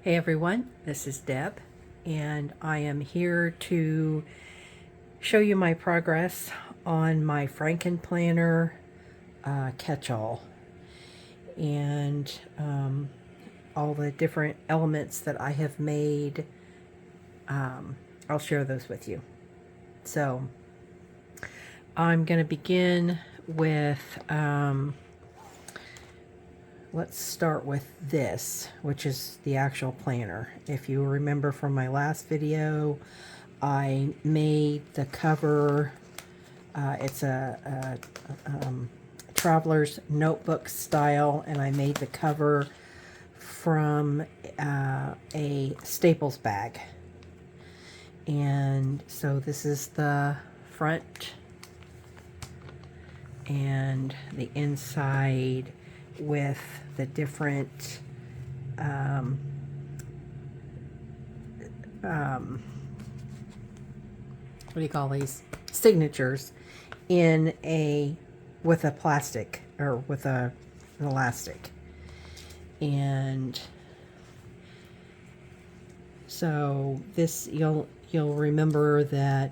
Hey everyone, this is Deb, and I am here to show you my progress on my Franken Planner catch-all and all the different elements that I have made. I'll share those with you. So I'm going to begin with let's start with this, which is the actual planner. If you remember from my last video, I made the cover. It's a traveler's notebook style, and I made the cover from a Staples bag. And so this is the front and the inside with the different what do you call these, signatures in with a plastic or with an elastic. And so this, you'll remember that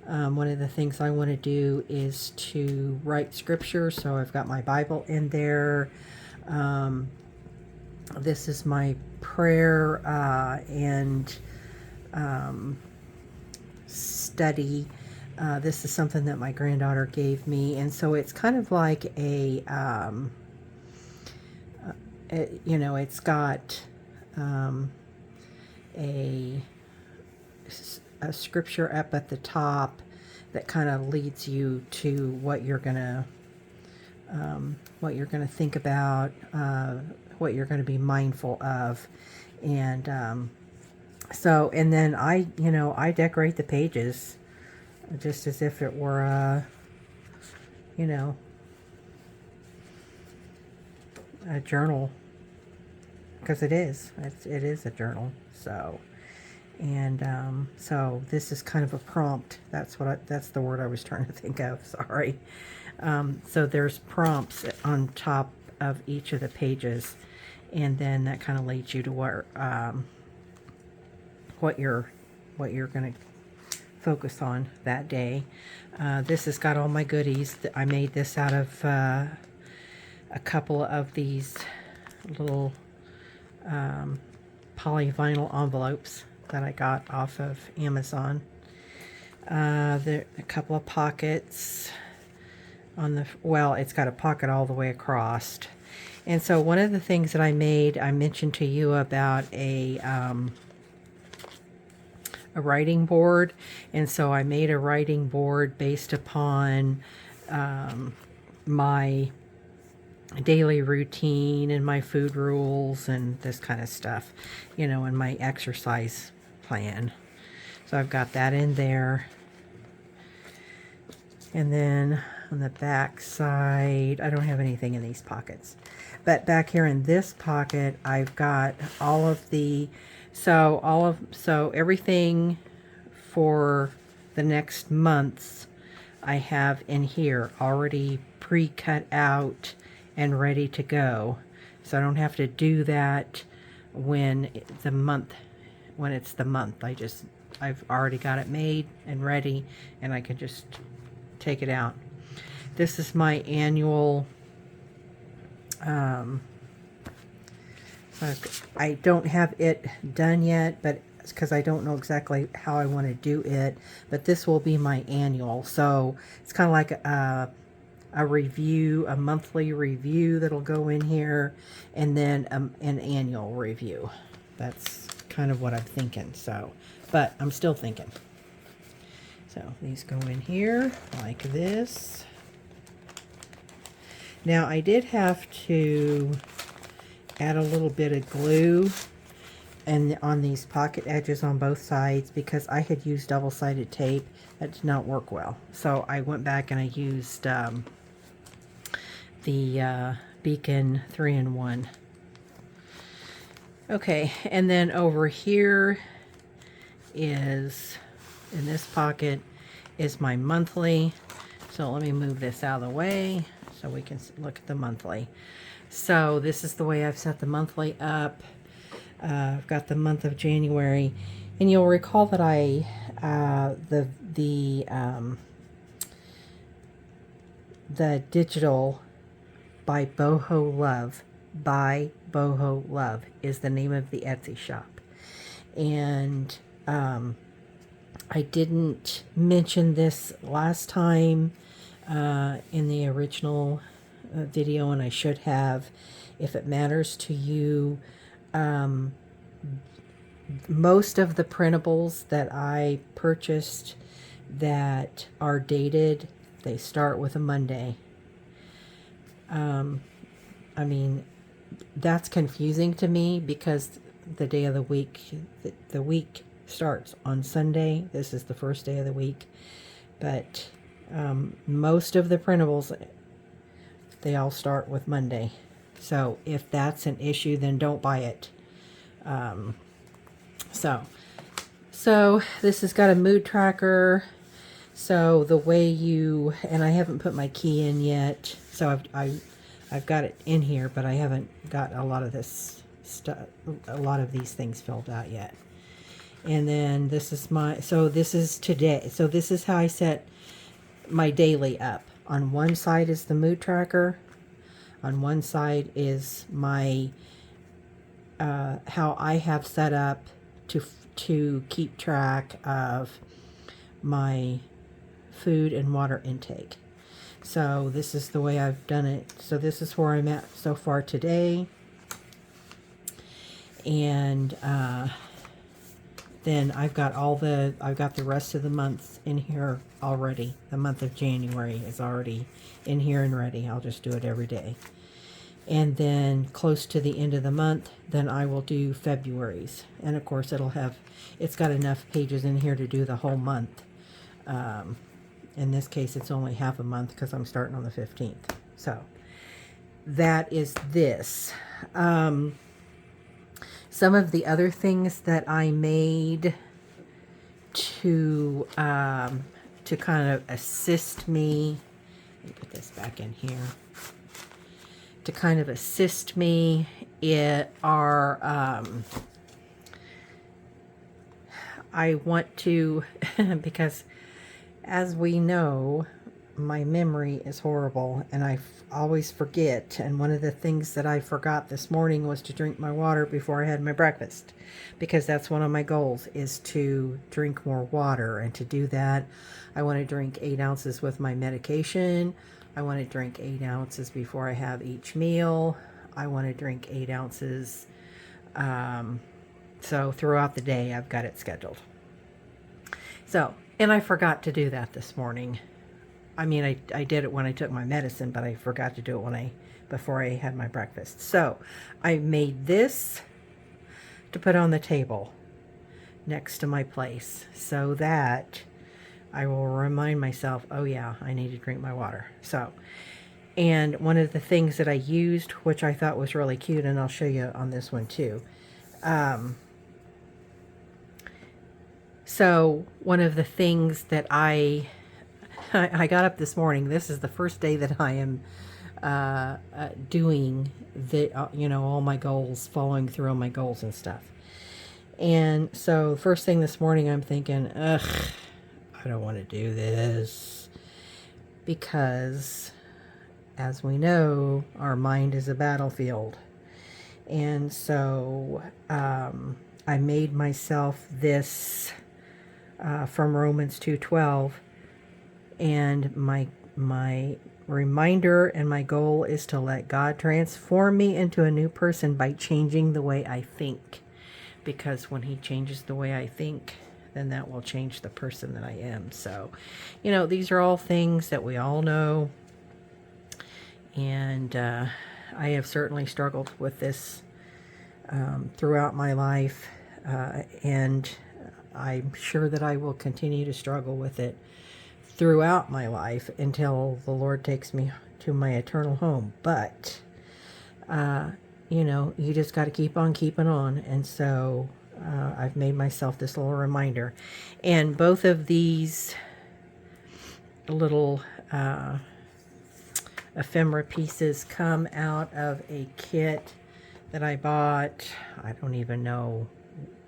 one of the things I want to do is to write scripture. So I've got my Bible in there. This is my prayer and study. This is something that my granddaughter gave me, and so it's kind of like a it's got a scripture up at the top that kind of leads you to what you're gonna think about, what you're gonna be mindful of, and so, and then I decorate the pages just as if it were a journal, because it is a journal. So, and so this is kind of a prompt. That's the word I was trying to think of. Sorry. So there's prompts on top of each of the pages, and then that kind of leads you to what you're going to focus on that day. This has got all my goodies. I made this out of a couple of these little polyvinyl envelopes that I got off of Amazon. There a couple of pockets on the, well, it's got a pocket all the way across. And so one of the things that I made, I mentioned to you about a writing board, and so I made a writing board based upon my daily routine and my food rules and this kind of stuff, and my exercise plan. So I've got that in there. And then on the back side, I don't have anything in these pockets, but back here in this pocket, I've got all of the, so everything for the next months I have in here already pre-cut out and ready to go. So I don't have to do that when it's the month. I've already got it made and ready, and I can just take it out. This is my annual I don't have it done yet, but it's because I don't know exactly how I want to do it, but this will be my annual. So it's kind of like a review, a monthly review that'll go in here, and then an annual review. That's kind of what I'm thinking. So, but I'm still thinking. So these go in here like this. Now I did have to add a little bit of glue and on these pocket edges on both sides, because I had used double-sided tape that did not work well. So I went back and I used the Beacon 3-in-1. Okay, and then over here is, in this pocket, is my monthly. So let me move this out of the way so we can look at the monthly. So this is the way I've set the monthly up. I've got the month of January, and you'll recall that the digital by Boho Love, by Boho Love is the name of the Etsy shop. And I didn't mention this last time in the original video, and I should have. If it matters to you, most of the printables that I purchased that are dated, they start with a Monday. I mean, that's confusing to me because the day of the week, the week starts on Sunday. This is the first day of the week. But most of the printables, they all start with Monday. So if that's an issue, then don't buy it. So this has got a mood tracker. So the way you, and I haven't put my key in yet. So I've got it in here, but I haven't got a lot of this stuff, a lot of these things filled out yet. And then this is this is today. So this is how I set my daily up. On one side is the mood tracker. On one side is my, how I have set up to keep track of my food and water intake. So this is the way I've done it. So this is where I'm at so far today. And then I've got the rest of the month in here already. The month of January is already in here and ready. I'll just do it every day. And then close to the end of the month, then I will do February's. And of course it's got enough pages in here to do the whole month. In this case, it's only half a month because I'm starting on the 15th. So that is this. Some of the other things that I made to kind of assist me, let me put this back in here, to kind of assist me, I want to, because as we know, my memory is horrible and I always forget. And one of the things that I forgot this morning was to drink my water before I had my breakfast, because that's one of my goals, is to drink more water. And to do that, I want to drink 8 ounces with my medication. I want to drink 8 ounces before I have each meal. I want to drink 8 ounces. So throughout the day, I've got it scheduled. So, and I forgot to do that this morning. I mean, I did it when I took my medicine, but I forgot to do it before I had my breakfast. So I made this to put on the table next to my place so that I will remind myself, oh yeah, I need to drink my water. So, and one of the things that I used, which I thought was really cute, and I'll show you on this one too. So one of the things that I got up this morning, this is the first day that I am doing all my goals, following through on my goals and stuff. And so first thing this morning, I'm thinking, ugh, I don't want to do this, because as we know, our mind is a battlefield. And so I made myself this from Romans 2:12, and my reminder and my goal is to let God transform me into a new person by changing the way I think. Because when he changes the way I think, then that will change the person that I am. So, these are all things that we all know. And I have certainly struggled with this throughout my life. And I'm sure that I will continue to struggle with it throughout my life until the Lord takes me to my eternal home. But, you just got to keep on keeping on. And so I've made myself this little reminder. And both of these little ephemera pieces come out of a kit that I bought. I don't even know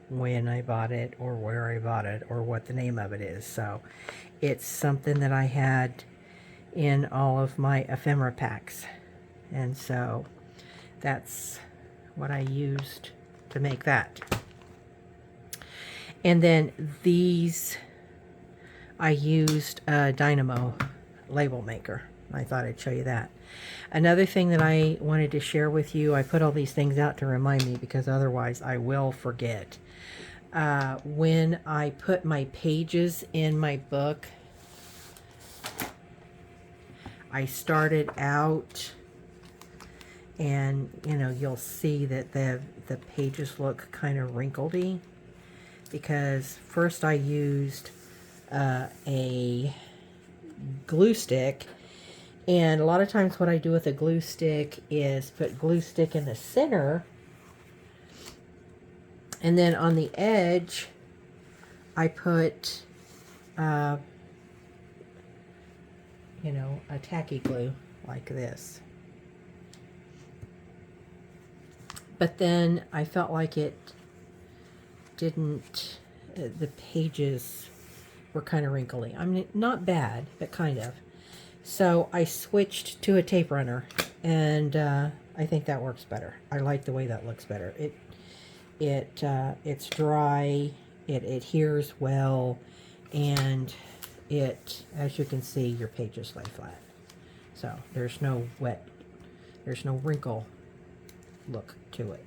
when I bought it or where I bought it or what the name of it is. So it's something that I had in all of my ephemera packs. And so that's what I used to make that. And then these, I used a Dynamo label maker. I thought I'd show you that. Another thing that I wanted to share with you, I put all these things out to remind me because otherwise I will forget. When I put my pages in my book, I started out, and you know, you'll see that the pages look kind of wrinkledy because first I used a glue stick, and a lot of times what I do with a glue stick is put glue stick in the center, and then on the edge I put you know, a tacky glue like this. But then I felt like it didn't, the pages were kind of wrinkly. I mean, not bad, but kind of. So I switched to a tape runner, and I think that works better. I like the way that looks better. It's dry, it adheres well, and it, as you can see, your pages lay flat. So there's no wrinkle look to it.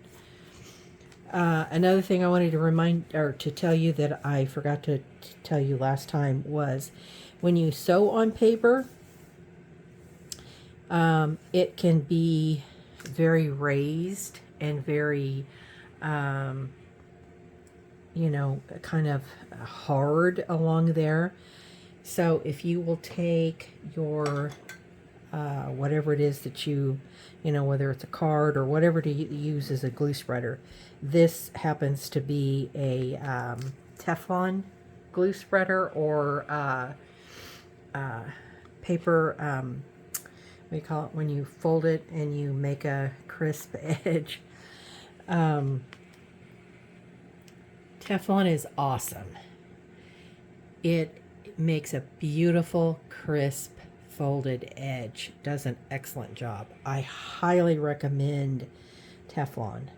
Another thing I wanted to remind, or to tell you that I forgot to tell you last time, was when you sew on paper, it can be very raised and very, you know, kind of hard along there. So if you will take your, whatever it is that you know, whether it's a card or whatever to use as a glue spreader. This happens to be a Teflon glue spreader, or paper, what do you call it, when you fold it and you make a crisp edge. Teflon is awesome. It makes a beautiful, crisp, folded edge. Does an excellent job. I highly recommend Teflon.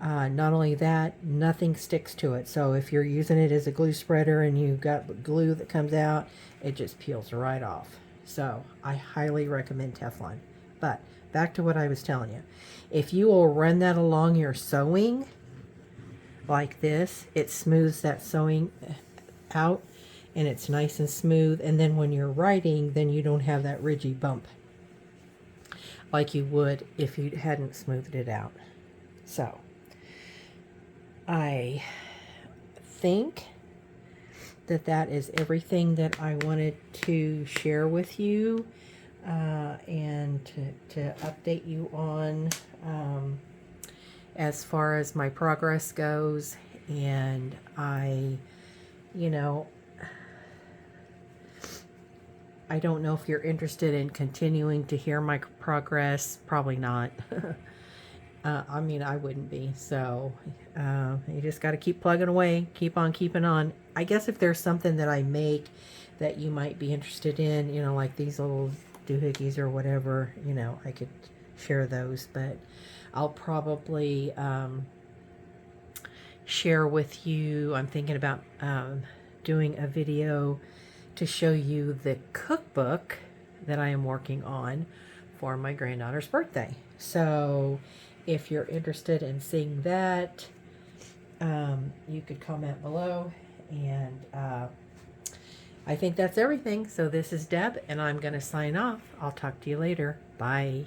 Not only that, nothing sticks to it. So if you're using it as a glue spreader and you've got glue that comes out, it just peels right off. So I highly recommend Teflon. But back to what I was telling you. If you will run that along your sewing like this, it smooths that sewing out, and it's nice and smooth. And then when you're writing, then you don't have that ridgy bump like you would if you hadn't smoothed it out. So I think that that is everything that I wanted to share with you, and to update you on as far as my progress goes. And I, you know, I don't know if you're interested in continuing to hear my progress. Probably not. I mean, I wouldn't be. So you just got to keep plugging away, keep on keeping on. I guess if there's something that I make that you might be interested in, you know, like these little doohickeys or whatever, you know, I could share those. But I'll probably share with you, I'm thinking about doing a video to show you the cookbook that I am working on for my granddaughter's birthday. So if you're interested in seeing that, you could comment below. And I think that's everything. So this is Deb, and I'm going to sign off. I'll talk to you later. Bye.